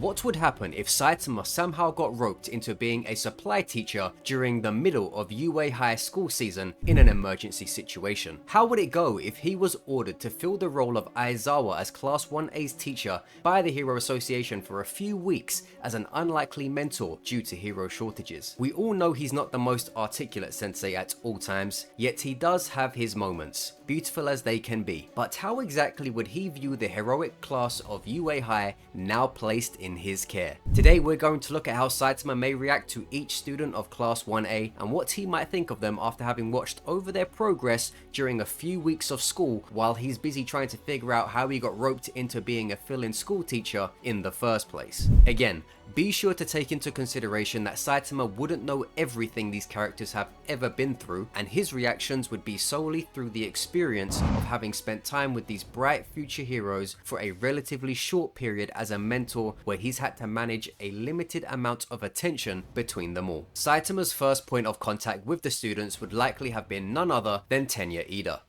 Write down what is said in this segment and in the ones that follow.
What would happen if Saitama somehow got roped into being a supply teacher during the middle of UA High school season in an emergency situation? How would it go if he was ordered to fill the role of Aizawa as Class 1A's teacher by the Hero Association for a few weeks as an unlikely mentor due to hero shortages? We all know he's not the most articulate sensei at all times, yet he does have his moments, beautiful as they can be. But how exactly would he view the heroic class of UA High now placed in his care? Today we're going to look at how Saitama may react to each student of Class 1A and what he might think of them after having watched over their progress during a few weeks of school while he's busy trying to figure out how he got roped into being a fill-in school teacher in the first place. Again, be sure to take into consideration that Saitama wouldn't know everything these characters have ever been through, and his reactions would be solely through the experience of having spent time with these bright future heroes for a relatively short period as a mentor where he's had to manage a limited amount of attention between them all. Saitama's first point of contact with the students would likely have been none other than Tenya.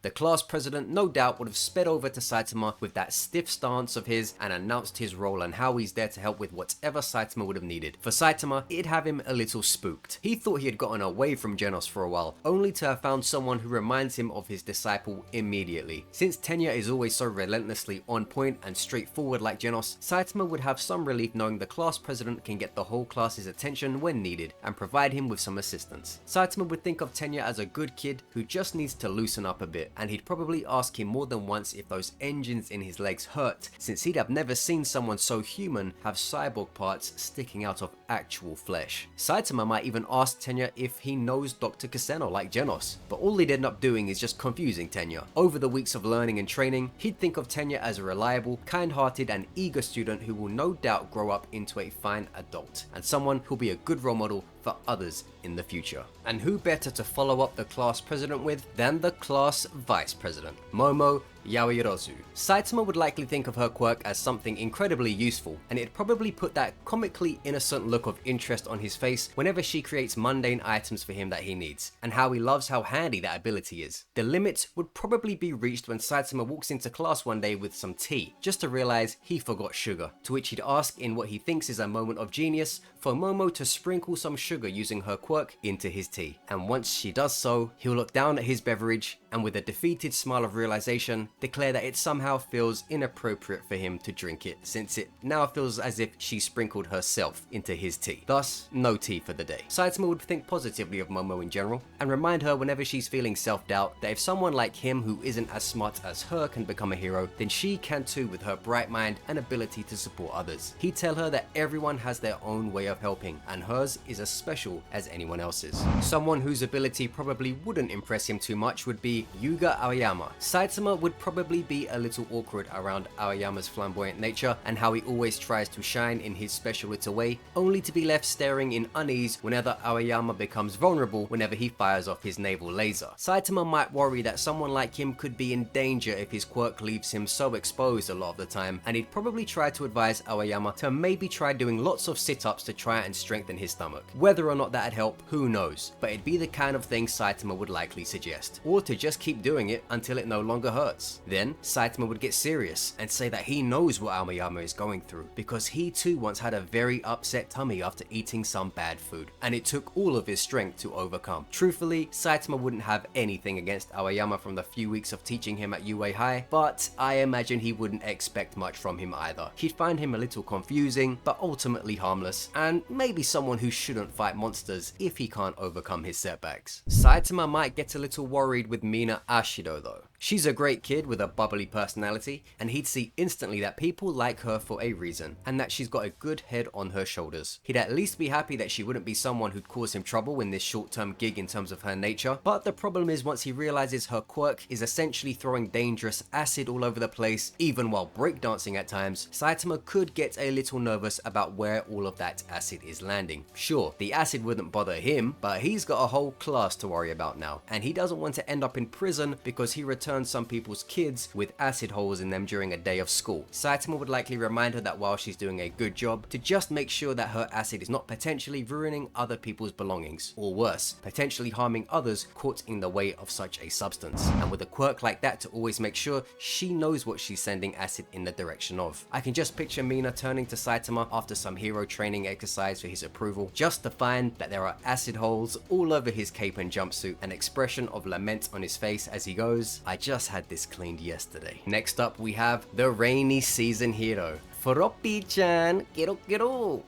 The class president no doubt would have sped over to Saitama with that stiff stance of his and announced his role and how he's there to help with whatever Saitama would have needed. For Saitama, it'd have him a little spooked. He thought he had gotten away from Genos for a while, only to have found someone who reminds him of his disciple immediately. Since Tenya is always so relentlessly on point and straightforward like Genos, Saitama would have some relief knowing the class president can get the whole class's attention when needed and provide him with some assistance. Saitama would think of Tenya as a good kid who just needs to loosen up a bit, and he'd probably ask him more than once if those engines in his legs hurt, since he'd have never seen someone so human have cyborg parts sticking out of actual flesh. Saitama might even ask Tenya if he knows Dr. Kuseno like Genos, but all he'd end up doing is just confusing Tenya. Over the weeks of learning and training, he'd think of Tenya as a reliable, kind-hearted and eager student who will no doubt grow up into a fine adult, and someone who'll be a good role model for others in the future. And who better to follow up the class president with than the class vice president, Momo Yaoyorozu. Saitama would likely think of her quirk as something incredibly useful, and it'd probably put that comically innocent look of interest on his face whenever she creates mundane items for him that he needs, and how he loves how handy that ability is. The limit would probably be reached when Saitama walks into class one day with some tea, just to realize he forgot sugar, to which he'd ask in what he thinks is a moment of genius for Momo to sprinkle some sugar using her quirk into his tea. And once she does so, he'll look down at his beverage and with a defeated smile of realization, declare that it somehow feels inappropriate for him to drink it, since it now feels as if she sprinkled herself into his tea. Thus, no tea for the day. Saitama would think positively of Momo in general, and remind her whenever she's feeling self-doubt that if someone like him who isn't as smart as her can become a hero, then she can too with her bright mind and ability to support others. He'd tell her that everyone has their own way of helping, and hers is as special as anyone else's. Someone whose ability probably wouldn't impress him too much would be Yuga Aoyama. Saitama would probably be a little awkward around Aoyama's flamboyant nature and how he always tries to shine in his special little way, only to be left staring in unease whenever Aoyama becomes vulnerable whenever he fires off his naval laser. Saitama might worry that someone like him could be in danger if his quirk leaves him so exposed a lot of the time, and he'd probably try to advise Aoyama to maybe try doing lots of sit-ups to try and strengthen his stomach. Whether or not that'd help, who knows, but it'd be the kind of thing Saitama would likely suggest, or to just keep doing it until it no longer hurts. Then Saitama would get serious and say that he knows what Aoyama is going through, because he too once had a very upset tummy after eating some bad food, and it took all of his strength to overcome. Truthfully, Saitama wouldn't have anything against Aoyama from the few weeks of teaching him at UA High, but I imagine he wouldn't expect much from him either. He'd find him a little confusing, but ultimately harmless, and maybe someone who shouldn't fight monsters if he can't overcome his setbacks. Saitama might get a little worried with Mina Ashido though. She's a great kid with a bubbly personality, and he'd see instantly that people like her for a reason, and that she's got a good head on her shoulders. He'd at least be happy that she wouldn't be someone who'd cause him trouble in this short-term gig in terms of her nature, but the problem is once he realizes her quirk is essentially throwing dangerous acid all over the place, even while breakdancing at times, Saitama could get a little nervous about where all of that acid is landing. Sure, the acid wouldn't bother him, but he's got a whole class to worry about now, and he doesn't want to end up in prison because he returned turn some people's kids with acid holes in them during a day of school. Saitama would likely remind her that while she's doing a good job, to just make sure that her acid is not potentially ruining other people's belongings, or worse, potentially harming others caught in the way of such a substance. And with a quirk like that, to always make sure she knows what she's sending acid in the direction of. I can just picture Mina turning to Saitama after some hero training exercise for his approval, just to find that there are acid holes all over his cape and jumpsuit, an expression of lament on his face as he goes, "I just had this cleaned yesterday." Next up we have the rainy season hero. Floppy-chan, kero.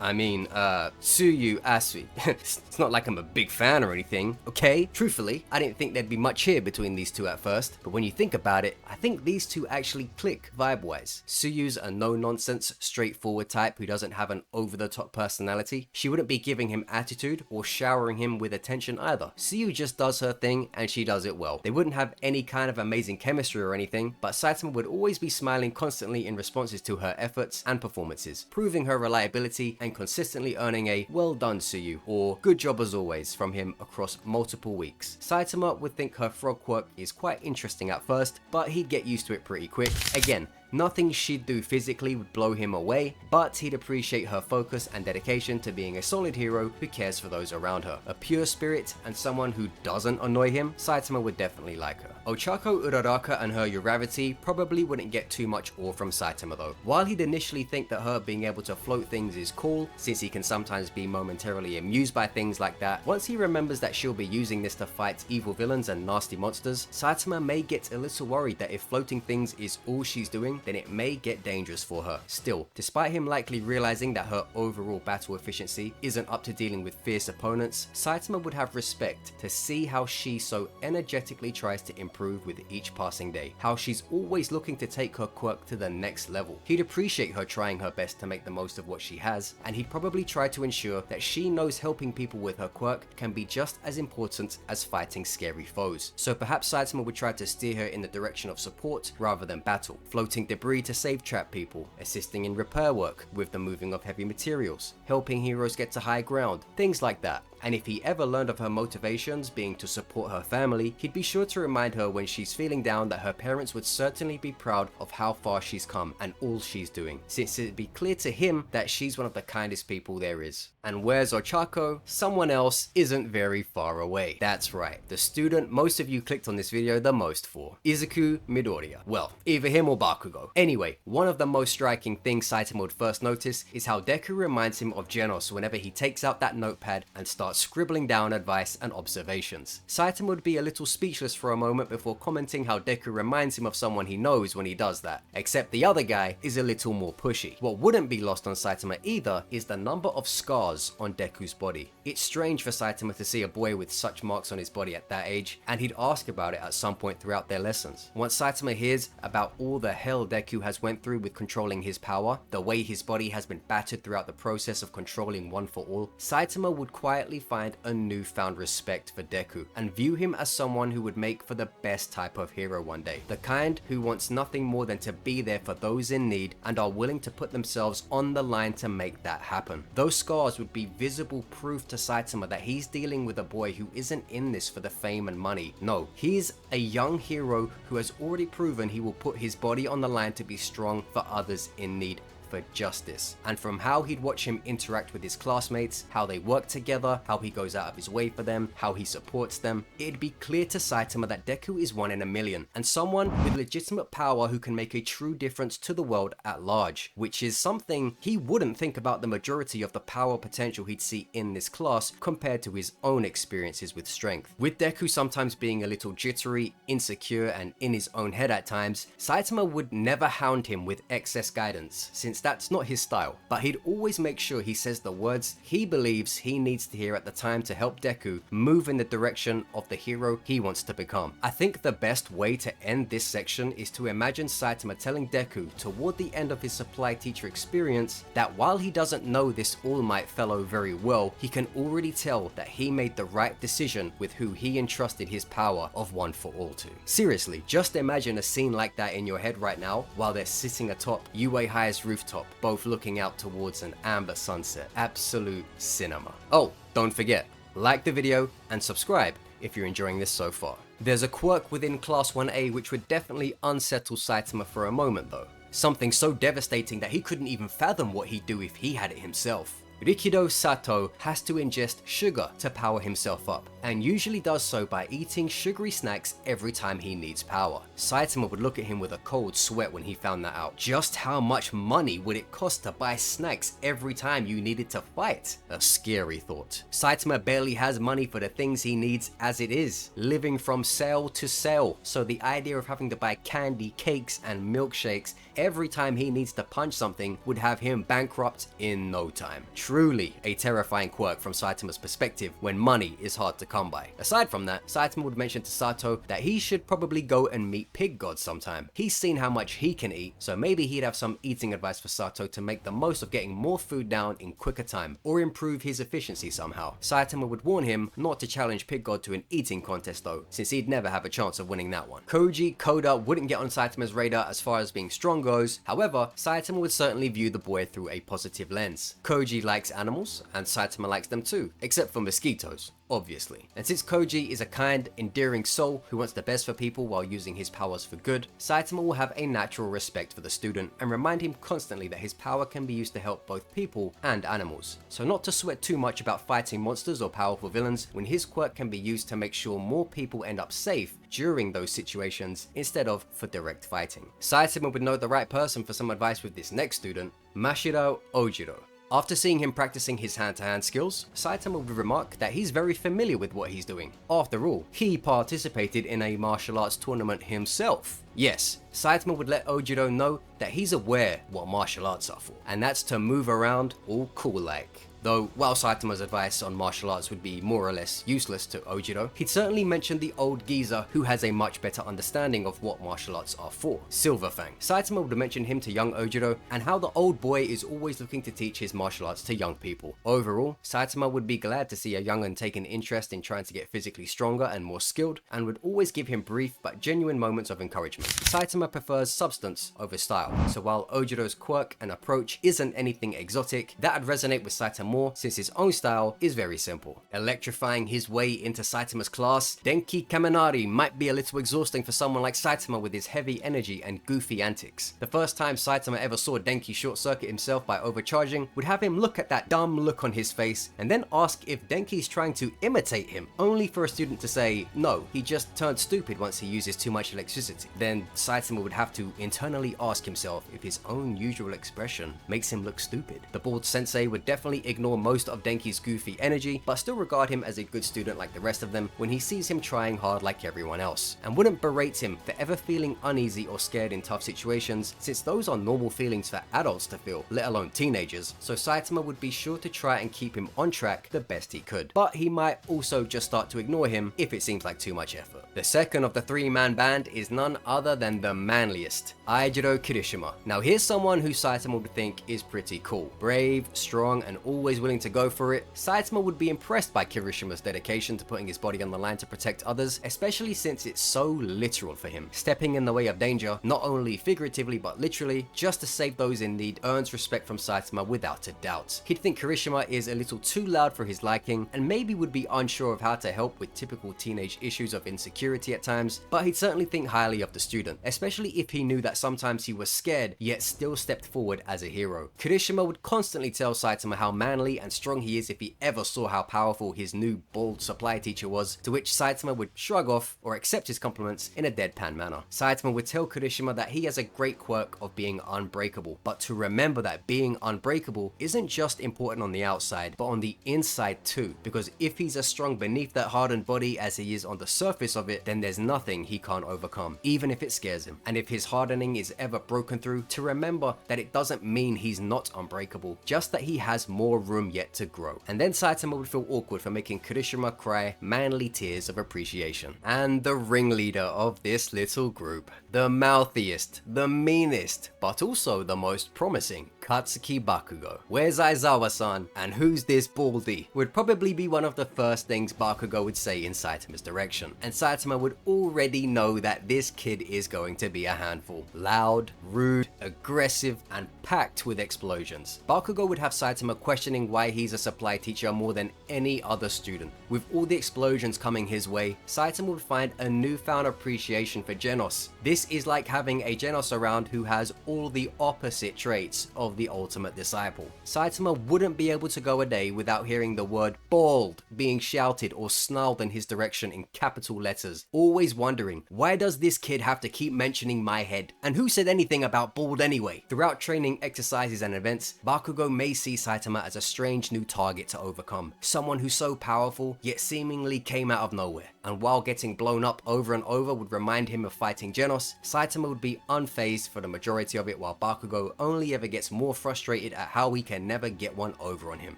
I mean, Tsuyu Asui. It's not like I'm a big fan or anything, okay? Truthfully, I didn't think there'd be much here between these two at first, but when you think about it, I think these two actually click vibe-wise. Tsuyu's a no-nonsense, straightforward type who doesn't have an over-the-top personality. She wouldn't be giving him attitude or showering him with attention either. Tsuyu just does her thing and she does it well. They wouldn't have any kind of amazing chemistry or anything, but Saitama would always be smiling constantly in responses to her efforts and performances, proving her reliability and consistently earning a "well done Tsuyu" or "good job as always" from him across multiple weeks. Saitama would think her frog quirk is quite interesting at first, but he'd get used to it pretty quick. Again, nothing she'd do physically would blow him away, but he'd appreciate her focus and dedication to being a solid hero who cares for those around her. A pure spirit and someone who doesn't annoy him, Saitama would definitely like her. Ochaco Uraraka and her Uravity probably wouldn't get too much awe from Saitama though. While he'd initially think that her being able to float things is cool, since he can sometimes be momentarily amused by things like that, once he remembers that she'll be using this to fight evil villains and nasty monsters, Saitama may get a little worried that if floating things is all she's doing, then it may get dangerous for her. Still, despite him likely realizing that her overall battle efficiency isn't up to dealing with fierce opponents, Saitama would have respect to see how she so energetically tries to improve with each passing day, how she's always looking to take her quirk to the next level. He'd appreciate her trying her best to make the most of what she has, and he'd probably try to ensure that she knows helping people with her quirk can be just as important as fighting scary foes. So perhaps Saitama would try to steer her in the direction of support rather than battle, floating debris to save trap people, assisting in repair work with the moving of heavy materials, helping heroes get to high ground, things like that. And if he ever learned of her motivations being to support her family, he'd be sure to remind her when she's feeling down that her parents would certainly be proud of how far she's come and all she's doing, since it'd be clear to him that she's one of the kindest people there is. And where's Ochaco? Someone else isn't very far away. That's right, the student most of you clicked on this video the most for, Izuku Midoriya. Well, either him or Bakugo. Anyway, one of the most striking things Saitama would first notice is how Deku reminds him of Genos whenever he takes out that notepad and starts scribbling down advice and observations. Saitama would be a little speechless for a moment before commenting how Deku reminds him of someone he knows when he does that, except the other guy is a little more pushy. What wouldn't be lost on Saitama either is the number of scars on Deku's body. It's strange for Saitama to see a boy with such marks on his body at that age, and he'd ask about it at some point throughout their lessons. Once Saitama hears about all the hell Deku has went through with controlling his power, the way his body has been battered throughout the process of controlling One for All, Saitama would quietly find a newfound respect for Deku and view him as someone who would make for the best type of hero one day. The kind who wants nothing more than to be there for those in need and are willing to put themselves on the line to make that happen. Those scars would be visible proof to Saitama that he's dealing with a boy who isn't in this for the fame and money. No, he's a young hero who has already proven he will put his body on the line to be strong for others in need, for justice. And from how he'd watch him interact with his classmates, how they work together, how he goes out of his way for them, how he supports them, it'd be clear to Saitama that Deku is one in a million, and someone with legitimate power who can make a true difference to the world at large, which is something he wouldn't think about the majority of the power potential he'd see in this class compared to his own experiences with strength. With Deku sometimes being a little jittery, insecure, and in his own head at times, Saitama would never hound him with excess guidance, since that's not his style, but he'd always make sure he says the words he believes he needs to hear at the time to help Deku move in the direction of the hero he wants to become. I think the best way to end this section is to imagine Saitama telling Deku toward the end of his supply teacher experience that while he doesn't know this All Might fellow very well, he can already tell that he made the right decision with who he entrusted his power of One for All to. Seriously, just imagine a scene like that in your head right now while they're sitting atop UA High's rooftop, both looking out towards an amber sunset. Absolute cinema. Oh, don't forget, like the video and subscribe if you're enjoying this so far. There's a quirk within Class 1A which would definitely unsettle Saitama for a moment though. Something so devastating that he couldn't even fathom what he'd do if he had it himself. Rikidou Sato has to ingest sugar to power himself up, and usually does so by eating sugary snacks every time he needs power. Saitama would look at him with a cold sweat when he found that out. Just how much money would it cost to buy snacks every time you needed to fight? A scary thought. Saitama barely has money for the things he needs as it is, living from sale to sale, so the idea of having to buy candy, cakes, and milkshakes every time he needs to punch something would have him bankrupt in no time. Truly a terrifying quirk from Saitama's perspective when money is hard to come by. Aside from that, Saitama would mention to Sato that he should probably go and meet Pig God sometime. He's seen how much he can eat, so maybe he'd have some eating advice for Sato to make the most of getting more food down in quicker time, or improve his efficiency somehow. Saitama would warn him not to challenge Pig God to an eating contest though, since he'd never have a chance of winning that one. Kouji, Koda wouldn't get on Saitama's radar as far as being strong goes, however, Saitama would certainly view the boy through a positive lens. Koji likes animals, and Saitama likes them too, except for mosquitoes, obviously. And since Kouji is a kind, endearing soul who wants the best for people while using his powers for good, Saitama will have a natural respect for the student and remind him constantly that his power can be used to help both people and animals. So not to sweat too much about fighting monsters or powerful villains when his quirk can be used to make sure more people end up safe during those situations instead of for direct fighting. Saitama would know the right person for some advice with this next student, Mashiro Ojiro. After seeing him practicing his hand-to-hand skills, Saitama would remark that he's very familiar with what he's doing. After all, he participated in a martial arts tournament himself. Yes, Saitama would let Ojiro know that he's aware what martial arts are for, and that's to move around all cool like. Though, while Saitama's advice on martial arts would be more or less useless to Ojiro, he'd certainly mention the old geezer who has a much better understanding of what martial arts are for, Silverfang. Saitama would mention him to young Ojiro and how the old boy is always looking to teach his martial arts to young people. Overall, Saitama would be glad to see a young'un take an interest in trying to get physically stronger and more skilled, and would always give him brief but genuine moments of encouragement. Saitama prefers substance over style, so while Ojiro's quirk and approach isn't anything exotic, that'd resonate with Saitama more since his own style is very simple. Electrifying his way into Saitama's class, Denki Kaminari might be a little exhausting for someone like Saitama with his heavy energy and goofy antics. The first time Saitama ever saw Denki short circuit himself by overcharging would have him look at that dumb look on his face and then ask if Denki's trying to imitate him, only for a student to say, no, he just turned stupid once he uses too much electricity. Then Saitama would have to internally ask himself if his own usual expression makes him look stupid. The bald sensei would definitely ignore most of Denki's goofy energy, but still regard him as a good student like the rest of them when he sees him trying hard like everyone else, and wouldn't berate him for ever feeling uneasy or scared in tough situations, since those are normal feelings for adults to feel, let alone teenagers, so Saitama would be sure to try and keep him on track the best he could. But he might also just start to ignore him if it seems like too much effort. The second of the three-man band is none other than the manliest, Ojiro Kirishima. Now here's someone who Saitama would think is pretty cool. Brave, strong, and always willing to go for it. Saitama would be impressed by Kirishima's dedication to putting his body on the line to protect others, especially since it's so literal for him. Stepping in the way of danger, not only figuratively but literally, just to save those in need, earns respect from Saitama without a doubt. He'd think Kirishima is a little too loud for his liking, and maybe would be unsure of how to help with typical teenage issues of insecurity at times, but he'd certainly think highly of the student, especially if he knew that sometimes he was scared, yet still stepped forward as a hero. Kirishima would constantly tell Saitama how manly and strong he is if he ever saw how powerful his new bald supply teacher was, to which Saitama would shrug off or accept his compliments in a deadpan manner. Saitama would tell Kirishima that he has a great quirk of being unbreakable, but to remember that being unbreakable isn't just important on the outside, but on the inside too, because if he's as strong beneath that hardened body as he is on the surface of it, then there's nothing he can't overcome, even if it scares him. And if his hardening is ever broken through, to remember that it doesn't mean he's not unbreakable, just that he has more room yet to grow. And then Saitama would feel awkward for making Kirishima cry manly tears of appreciation. And the ringleader of this little group, the mouthiest, the meanest, but also the most promising, Akatsuki Bakugo. Where's Aizawa-san? And who's this baldy? Would probably be one of the first things Bakugo would say in Saitama's direction. And Saitama would already know that this kid is going to be a handful. Loud, rude, aggressive, and packed with explosions. Bakugo would have Saitama questioning why he's a supply teacher more than any other student. With all the explosions coming his way, Saitama would find a newfound appreciation for Genos. This is like having a Genos around who has all the opposite traits of the ultimate disciple. Saitama wouldn't be able to go a day without hearing the word bald being shouted or snarled in his direction in capital letters, always wondering, why does this kid have to keep mentioning my head? And who said anything about bald anyway? Throughout training exercises and events, Bakugo may see Saitama as a strange new target to overcome, someone who's so powerful yet seemingly came out of nowhere. And while getting blown up over and over would remind him of fighting Genos, Saitama would be unfazed for the majority of it, while Bakugo only ever gets more frustrated at how he can never get one over on him.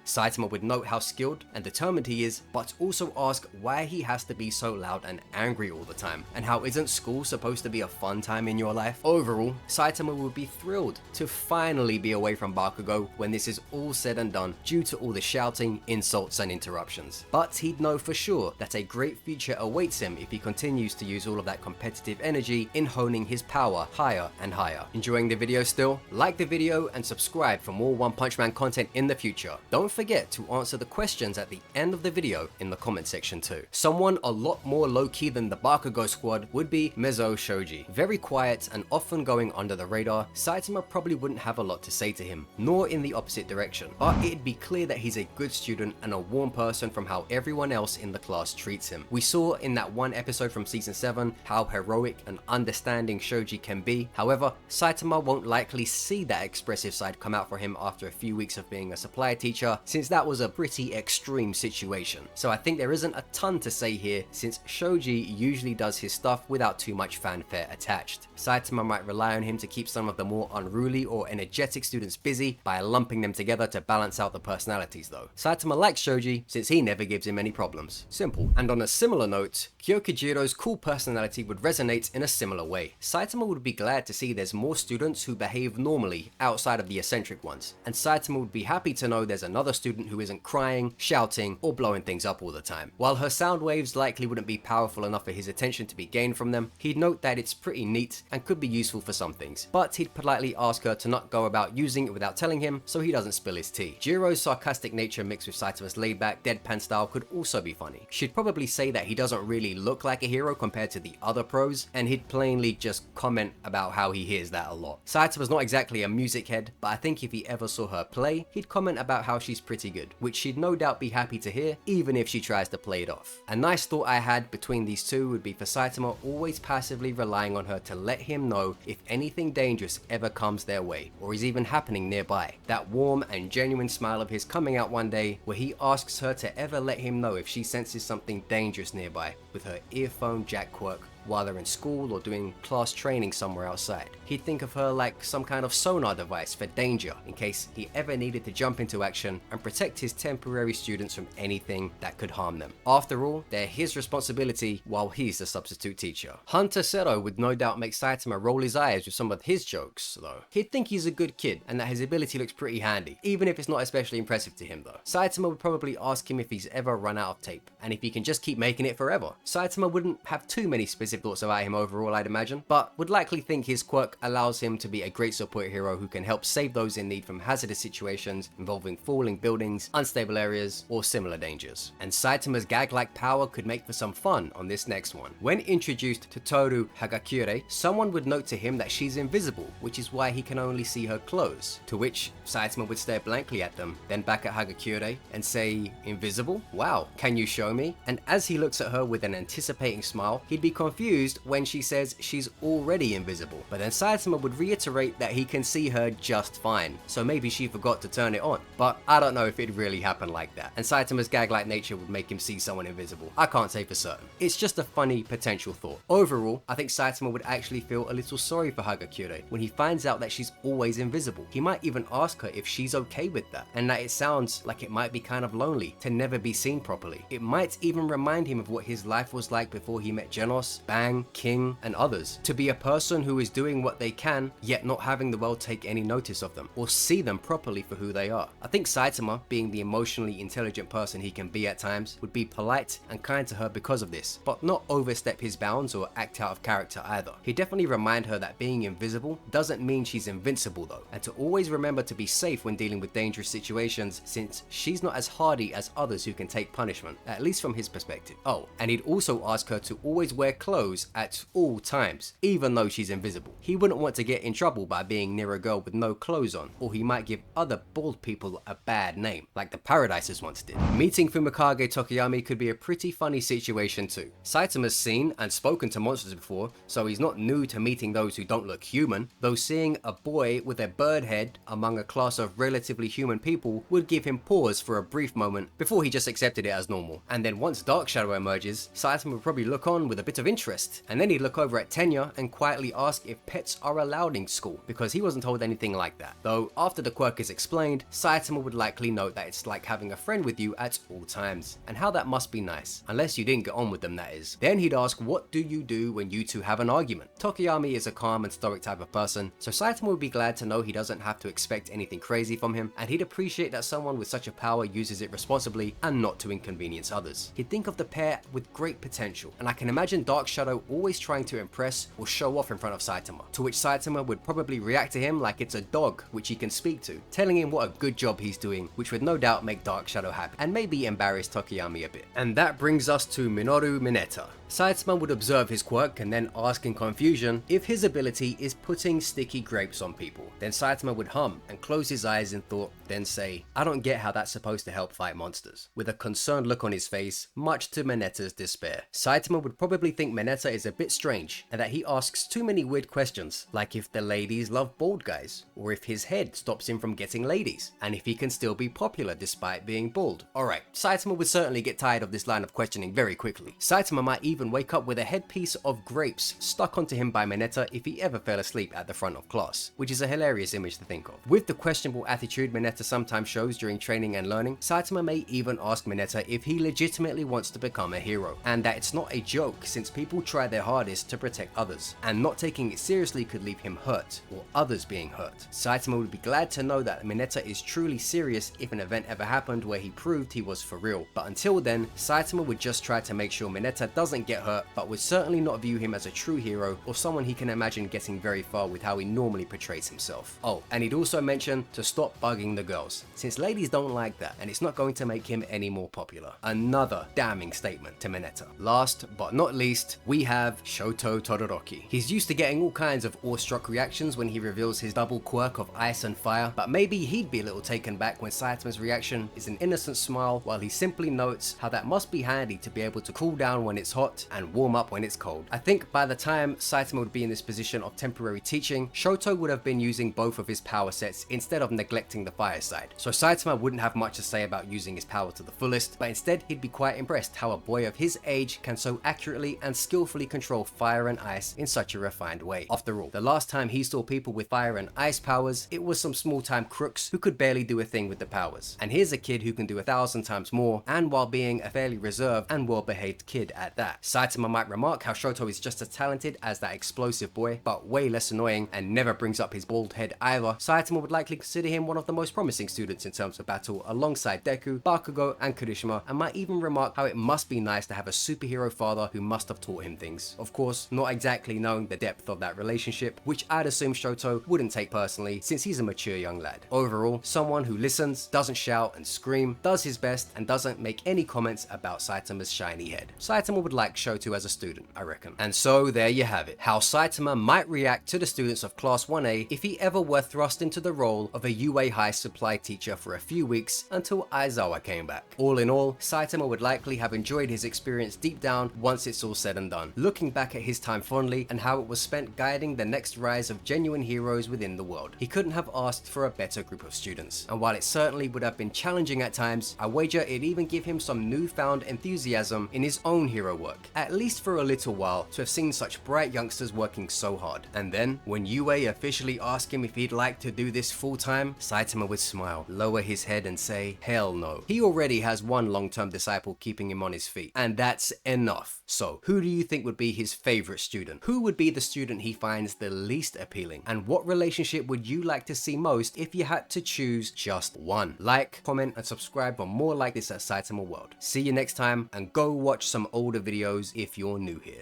Saitama would note how skilled and determined he is, but also ask why he has to be so loud and angry all the time, and how isn't school supposed to be a fun time in your life? Overall, Saitama would be thrilled to finally be away from Bakugo when this is all said and done due to all the shouting, insults, and interruptions. But he'd know for sure that a great future awaits him if he continues to use all of that competitive energy in honing his power higher and higher. Enjoying the video still? Like the video and subscribe for more One Punch Man content in the future. Don't forget to answer the questions at the end of the video in the comment section too. Someone a lot more low-key than the Bakugo squad would be Mezo Shouji. Very quiet and often going under the radar, Saitama probably wouldn't have a lot to say to him, nor in the opposite direction, but it'd be clear that he's a good student and a warm person from how everyone else in the class treats him. We saw in that one episode from season 7 how heroic and understanding Shouji can be. However, Saitama won't likely see that expressive side come out for him after a few weeks of being a supply teacher, since that was a pretty extreme situation. So I think there isn't a ton to say here, since Shouji usually does his stuff without too much fanfare attached. Saitama might rely on him to keep some of the more unruly or energetic students busy by lumping them together to balance out the personalities though. Saitama likes Shouji since he never gives him any problems. Simple. And on a similar note, Kyokujiro's cool personality would resonate in a similar way. Saitama would be glad to see there's more students who behave normally outside of the eccentric ones, and Saitama would be happy to know there's another student who isn't crying, shouting, or blowing things up all the time. While her sound waves likely wouldn't be powerful enough for his attention to be gained from them, he'd note that it's pretty neat and could be useful for some things, but he'd politely ask her to not go about using it without telling him so he doesn't spill his tea. Jiro's sarcastic nature mixed with Saitama's laid-back, deadpan style could also be funny. She'd probably say that he doesn't really look like a hero compared to the other pros, and he'd plainly just comment about how he hears that a lot. Saitama's not exactly a music head, but I think if he ever saw her play, he'd comment about how she's pretty good, which she'd no doubt be happy to hear, even if she tries to play it off. A nice thought I had between these two would be for Saitama always passively relying on her to let him know if anything dangerous ever comes their way, or is even happening nearby. That warm and genuine smile of his coming out one day, where he asks her to ever let him know if she senses something dangerous nearby, with her earphone jack quirk while they're in school or doing class training somewhere outside. He'd think of her like some kind of sonar device for danger in case he ever needed to jump into action and protect his temporary students from anything that could harm them. After all, they're his responsibility while he's the substitute teacher. Hunter Sero would no doubt make Saitama roll his eyes with some of his jokes though. He'd think he's a good kid and that his ability looks pretty handy, even if it's not especially impressive to him though. Saitama would probably ask him if he's ever run out of tape and if he can just keep making it forever. Saitama wouldn't have too many specific thoughts about him overall, I'd imagine, but would likely think his quirk allows him to be a great support hero who can help save those in need from hazardous situations involving falling buildings, unstable areas, or similar dangers. And Saitama's gag-like power could make for some fun on this next one. When introduced to Toru Hagakure, someone would note to him that she's invisible, which is why he can only see her clothes, to which Saitama would stare blankly at them, then back at Hagakure and say, "Invisible? Wow, can you show me?" And as he looks at her with an anticipating smile, he'd be confused when she says she's already invisible, but then Saitama would reiterate that he can see her just fine, so maybe she forgot to turn it on. But I don't know if it really happened like that, and Saitama's gag-like nature would make him see someone invisible. I can't say for certain. It's just a funny potential thought. Overall, I think Saitama would actually feel a little sorry for Hagakure when he finds out that she's always invisible. He might even ask her if she's okay with that, and that it sounds like it might be kind of lonely to never be seen properly. It might even remind him of what his life was like before he met Genos Bang, King, and others, to be a person who is doing what they can, yet not having the world take any notice of them, or see them properly for who they are. I think Saitama, being the emotionally intelligent person he can be at times, would be polite and kind to her because of this, but not overstep his bounds or act out of character either. He'd definitely remind her that being invisible doesn't mean she's invincible though, and to always remember to be safe when dealing with dangerous situations, since she's not as hardy as others who can take punishment, at least from his perspective. Oh, and he'd also ask her to always wear clothes at all times, even though she's invisible. He wouldn't want to get in trouble by being near a girl with no clothes on, or he might give other bald people a bad name, like the Paradises once did. Meeting Fumikage Tokoyami could be a pretty funny situation too. Saitama's seen and spoken to monsters before, so he's not new to meeting those who don't look human, though seeing a boy with a bird head among a class of relatively human people would give him pause for a brief moment before he just accepted it as normal. And then once Dark Shadow emerges, Saitama would probably look on with a bit of interest, and then he'd look over at Tenya and quietly ask if pets are allowed in school, because he wasn't told anything like that. Though after the quirk is explained, Saitama would likely note that it's like having a friend with you at all times, and how that must be nice, unless you didn't get on with them, that is. Then he'd ask, what do you do when you two have an argument? Tokoyami is a calm and stoic type of person, so Saitama would be glad to know he doesn't have to expect anything crazy from him, and he'd appreciate that someone with such a power uses it responsibly and not to inconvenience others. He'd think of the pair with great potential, and I can imagine Dark Shadow always trying to impress or show off in front of Saitama, to which Saitama would probably react to him like it's a dog which he can speak to, telling him what a good job he's doing, which would no doubt make Dark Shadow happy, and maybe embarrass Tokoyami a bit. And that brings us to Minoru Mineta. Saitama would observe his quirk and then ask in confusion if his ability is putting sticky grapes on people. Then Saitama would hum and close his eyes in thought, then say, I don't get how that's supposed to help fight monsters, with a concerned look on his face, much to Mineta's despair. Saitama would probably think Mineta is a bit strange, and that he asks too many weird questions, like if the ladies love bald guys, or if his head stops him from getting ladies, and if he can still be popular despite being bald. Alright, Saitama would certainly get tired of this line of questioning very quickly. Saitama might even wake up with a headpiece of grapes stuck onto him by Mineta if he ever fell asleep at the front of class, which is a hilarious image to think of. With the questionable attitude Mineta sometimes shows during training and learning, Saitama may even ask Mineta if he legitimately wants to become a hero, and that it's not a joke since people try their hardest to protect others, and not taking it seriously could leave him hurt, or others being hurt. Saitama would be glad to know that Mineta is truly serious if an event ever happened where he proved he was for real, but until then, Saitama would just try to make sure Mineta doesn't get hurt, but would certainly not view him as a true hero or someone he can imagine getting very far with how he normally portrays himself. Oh, and he'd also mention to stop bugging the girls, since ladies don't like that, and it's not going to make him any more popular. Another damning statement to Mineta. Last but not least, we have Shoto Todoroki. He's used to getting all kinds of awestruck reactions when he reveals his double quirk of ice and fire, but maybe he'd be a little taken back when Saitama's reaction is an innocent smile while he simply notes how that must be handy to be able to cool down when it's hot and warm up when it's cold. I think by the time Saitama would be in this position of temporary teaching, Shoto would have been using both of his power sets instead of neglecting the fire side. So Saitama wouldn't have much to say about using his power to the fullest, but instead he'd be quite impressed how a boy of his age can so accurately and skillfully control fire and ice in such a refined way. After all, the last time he saw people with fire and ice powers, it was some small time crooks who could barely do a thing with the powers. And here's a kid who can do 1,000 times more, and while being a fairly reserved and well-behaved kid at that. Saitama might remark how Shoto is just as talented as that explosive boy, but way less annoying and never brings up his bald head either. Saitama would likely consider him one of the most promising students in terms of battle alongside Deku, Bakugo, and Kirishima, and might even remark how it must be nice to have a superhero father who must have taught him things. Of course, not exactly knowing the depth of that relationship, which I'd assume Shoto wouldn't take personally since he's a mature young lad. Overall, someone who listens, doesn't shout and scream, does his best, and doesn't make any comments about Saitama's shiny head. Saitama would like Shoto as a student, I reckon. And so there you have it, how Saitama might react to the students of Class 1A if he ever were thrust into the role of a UA High supply teacher for a few weeks until Aizawa came back. All in all, Saitama would likely have enjoyed his experience deep down once it's all said and done, looking back at his time fondly and how it was spent guiding the next rise of genuine heroes within the world. He couldn't have asked for a better group of students, and while it certainly would have been challenging at times, I wager it'd even give him some newfound enthusiasm in his own hero work, at least for a little while, to have seen such bright youngsters working so hard. And then, when Yue officially asked him if he'd like to do this full time, Saitama would smile, lower his head and say, hell no. He already has one long-term disciple keeping him on his feet, and that's enough. So, who do you think would be his favorite student? Who would be the student he finds the least appealing? And what relationship would you like to see most if you had to choose just one? Like, comment, and subscribe for more like this at Saitama World. See you next time, and go watch some older videos if you're new here.